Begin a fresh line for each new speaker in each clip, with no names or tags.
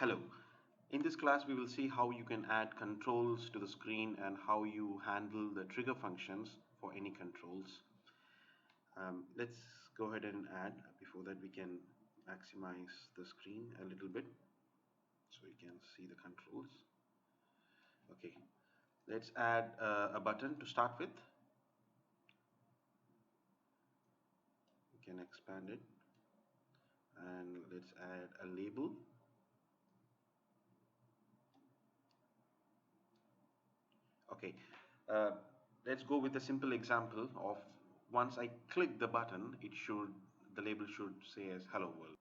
Hello. In this class, we will see how you can add controls to the screen and how you handle the trigger functions for any controls. Let's go ahead and add. Before that, we can maximize the screen a little bit so you can see the controls. Okay, let's add a button to start with. We can expand it and let's add a label. Okay, uh, let's go with a simple example of once I click the button, the label should say as hello world.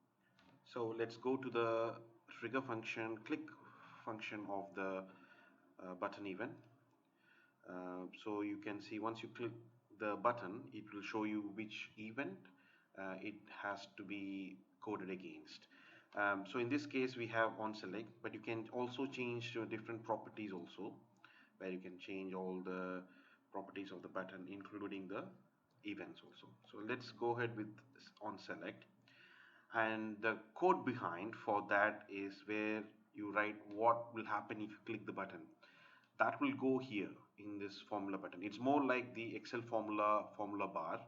So let's go to the trigger function, click function of the button event. So you can see once you click the button, it will show you which event it has to be coded against. So in this case we have on select, but you can also change your different properties also, where you can change all the properties of the button including the events also. So let's go ahead with on select, and the code behind for that is where you write what will happen if you click the button. That will go here in this formula button. It's more like the Excel formula bar.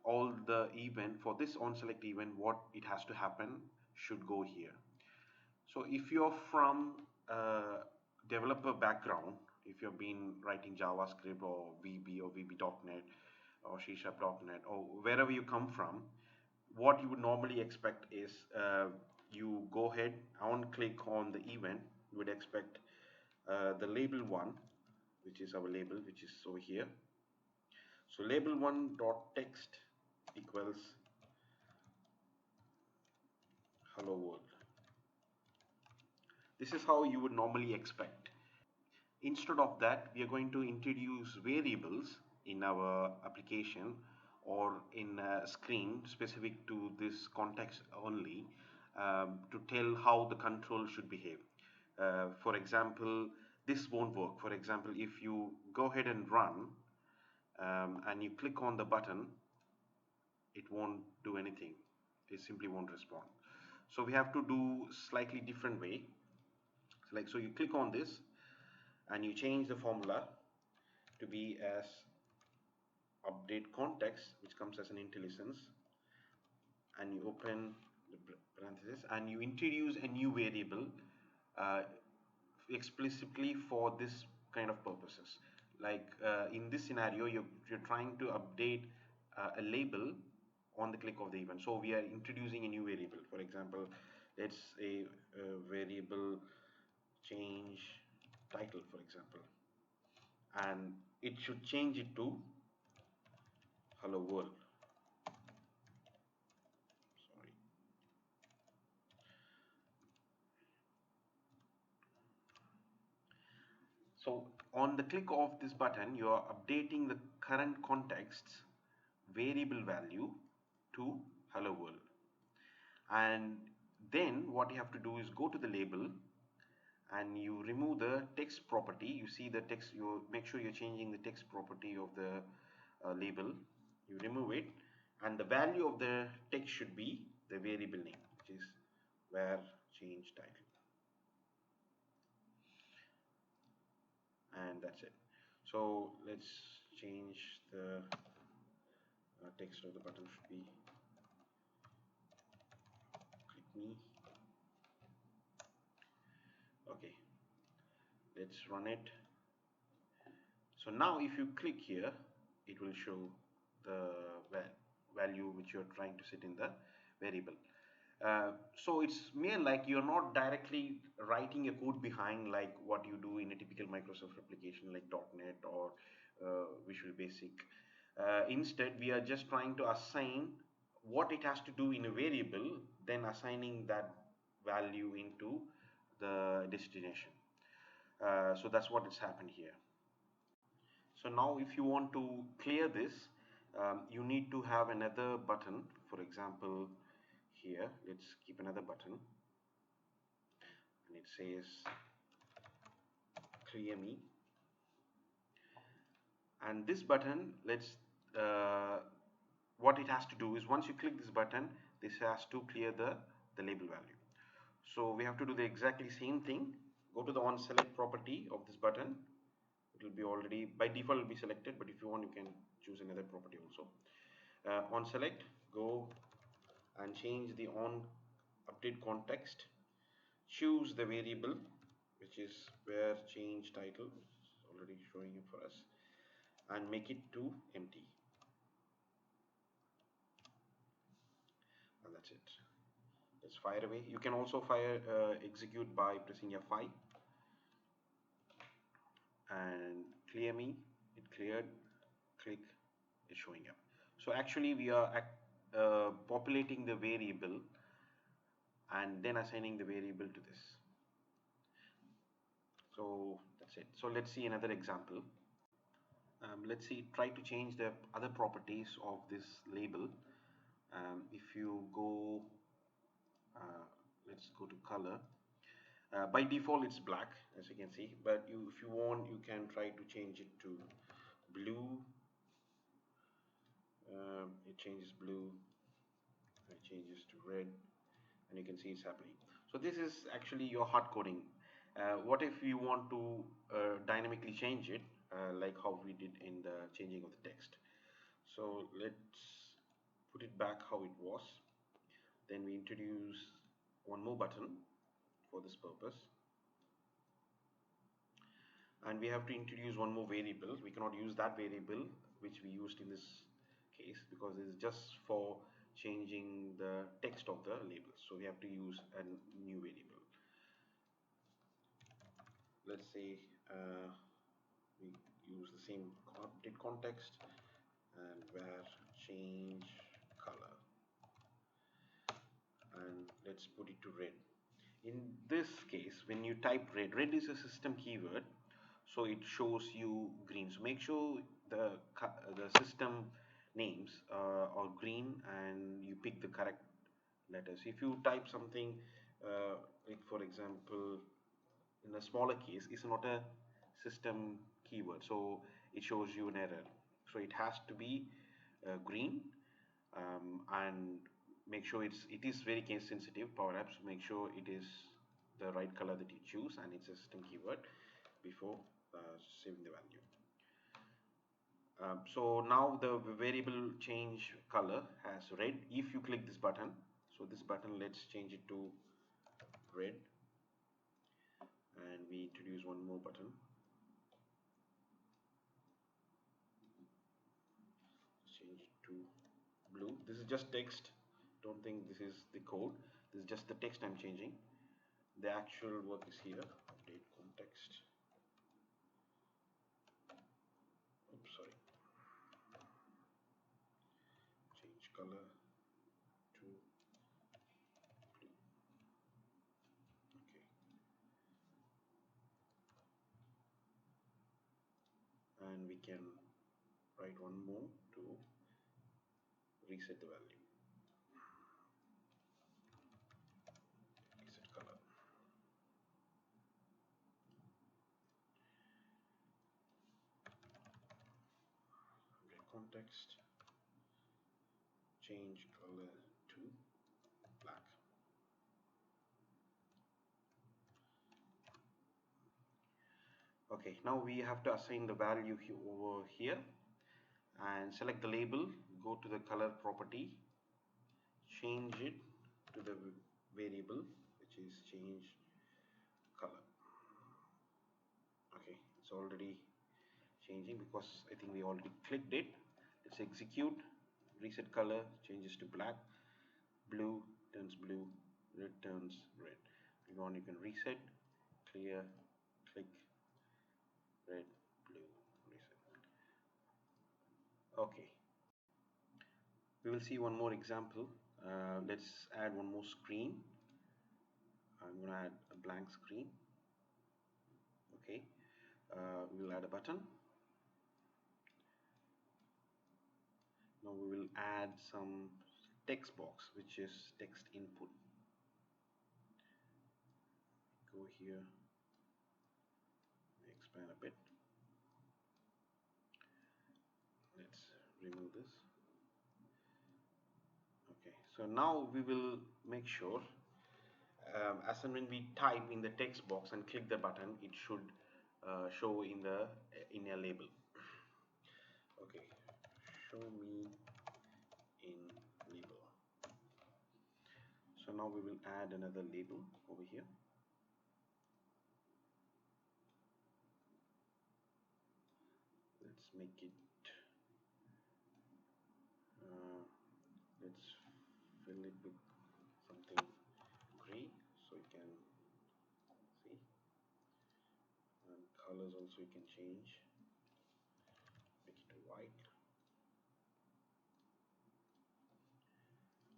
All the event for this on select event, what it has to happen should go here. So if you're from developer background, if you've been writing JavaScript or VB or VB.NET or C# .NET or wherever you come from, what you would normally expect is you go ahead on click on the event. You would expect the label one, which is our label, which is over here. So label one dot text equals hello world. This is how you would normally expect. Instead of that, we are going to introduce variables in our application or in a screen specific to this context only, to tell how the control should behave. For example, this won't work. For example, if you go ahead and run and you click on the button, it won't do anything. It simply won't respond. So we have to do slightly different way. So you click on this and you change the formula to be as update context, which comes as an IntelliSense, and you open the parenthesis and you introduce a new variable uh, explicitly for this kind of purposes. Like in this scenario, you're trying to update a label on the click of the event. So we are introducing a new variable. For example, let's say variable change title, for example, and it should change it to hello world. Sorry. So on the click of this button, you are updating the current context's variable value to hello world. And then what you have to do is go to the label and you remove the text property. You see the text, you make sure you're changing the text property of the label. You remove it, and the value of the text should be the variable name, which is var change title. And that's it. So let's change the text of the button should be click me. Okay, let's run it. So now if you click here, it will show the value which you're trying to set in the variable. So it's mere like you're not directly writing a code behind like what you do in a typical Microsoft application like .NET or Visual Basic. Instead, we are just trying to assign what it has to do in a variable, then assigning that value into the destination. So that's what has happened here. So now if you want to clear this, you need to have another button. For example, here let's keep another button and it says clear me, and this button, let's what it has to do is once you click this button, this has to clear the label value. So we have to do the exactly same thing. Go to the on select property of this button. It will be already by default will be selected, but if you want you can choose another property also. On select, go and change the on update context. Choose the variable which is where change title, which is already showing it for us, and make it to empty, and that's it. Let's fire away. You can also fire execute by pressing F5 and clear me. It cleared. Click, is showing up. So actually we are populating the variable and then assigning the variable to this. So that's it. So let's see another example. Let's see, try to change the other properties of this label. If you go, let's go to color. By default it's black, as you can see, but if you want you can try to change it to blue. It changes blue, it changes to red, and you can see it's happening. So this is actually your hard coding. What if you want to dynamically change it, like how we did in the changing of the text? So let's put it back how it was. Then we introduce one more button for this purpose, and we have to introduce one more variable. We cannot use that variable which we used in this case because it is just for changing the text of the label. So we have to use a new variable. Let's say we use the same update context and where change color, and let's put it to red. In this case, when you type red is a system keyword, so it shows you green. So make sure the system names are green and you pick the correct letters. If you type something like for example in a smaller case, it's not a system keyword, so it shows you an error. So it has to be green, and make sure it is very case sensitive. PowerApps, make sure it is the right color that you choose and it's a system keyword before saving the value. So now the variable change color has red if you click this button. So this button, let's change it to red, and we introduce one more button. Change it to blue. This is just text, don't think this is the code, this is just the text I'm changing. The actual work is here. Update context, oops, sorry, change color to blue. Okay, and we can write one more to reset the value. Reset color. Update context, change color to black. Okay, now we have to assign the value over here and select the label, go to the color property, change it to the variable which is change color. Okay, it's already changing because I think we already clicked it. Let's execute. Reset color changes to black, blue turns blue, red turns red. If you want you can reset, clear, click, red, blue, reset. Okay, we will see one more example. Let's add one more screen. I'm going to add a blank screen. Okay, we will add a button. Now we will add some text box, which is text input. Go here, expand a bit. Let's remove this. Okay, so now we will make sure as and when we type in the text box and click the button, it should show in a label. Okay, show me in label. So now we will add another label over here. Let's make it uh, let's fill it with something gray so you can see, and colors also you can change, make it white.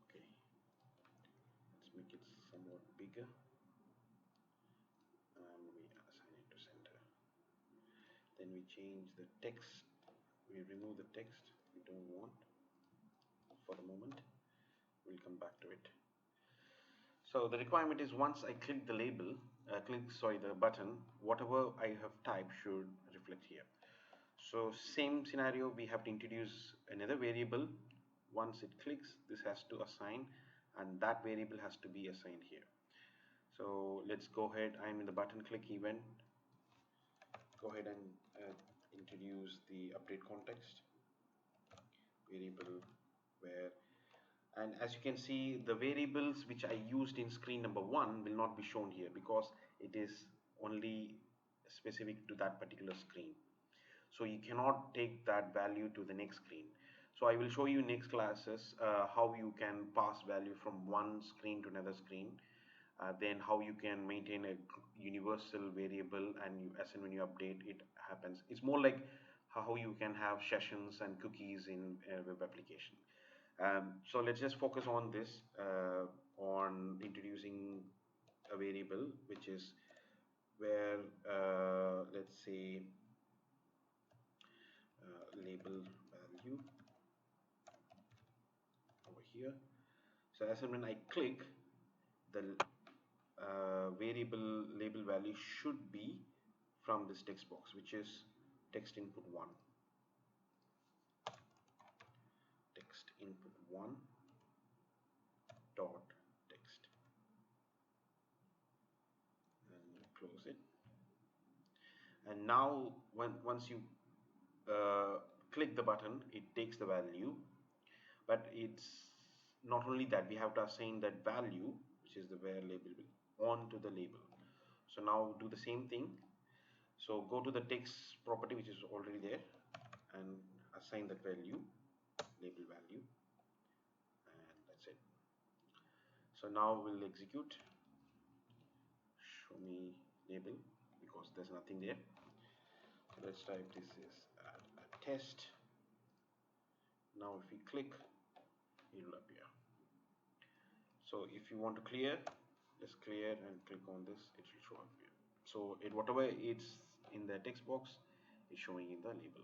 Okay, let's make it somewhat bigger and we assign it to center. Then we change the text, we remove the text we don't want for the moment. We'll come back to it. So the requirement is once I click the label, the button, whatever I have typed should reflect here. So same scenario, we have to introduce another variable. Once it clicks, this has to assign, and that variable has to be assigned here. So let's go ahead. I'm in the button click event. Go ahead and introduce the update context variable where, and as you can see, the variables which I used in screen number 1 will not be shown here because it is only specific to that particular screen. So you cannot take that value to the next screen. So I will show you next classes how you can pass value from one screen to another screen, then how you can maintain a universal variable, and as and when you update it happens. It's more like how you can have sessions and cookies in a web application. So let's just focus on this, on introducing a variable which is where let's say label value over here. So as and when I click, the variable label value should be from this text box, which is text input 1. Text input 1 dot text, and close it. And now once you click the button, it takes the value, but it's not only that, we have to assign that value, which is the where label, onto the label. So now do the same thing. So go to the text property which is already there and assign that value, label value, and that's it. So now we'll execute show me label because there's nothing there. So let's type this is a test. Now if we click, it will appear. So if you want to clear, just clear and click on this, it will show up here. So whatever it's in the text box is showing in the label.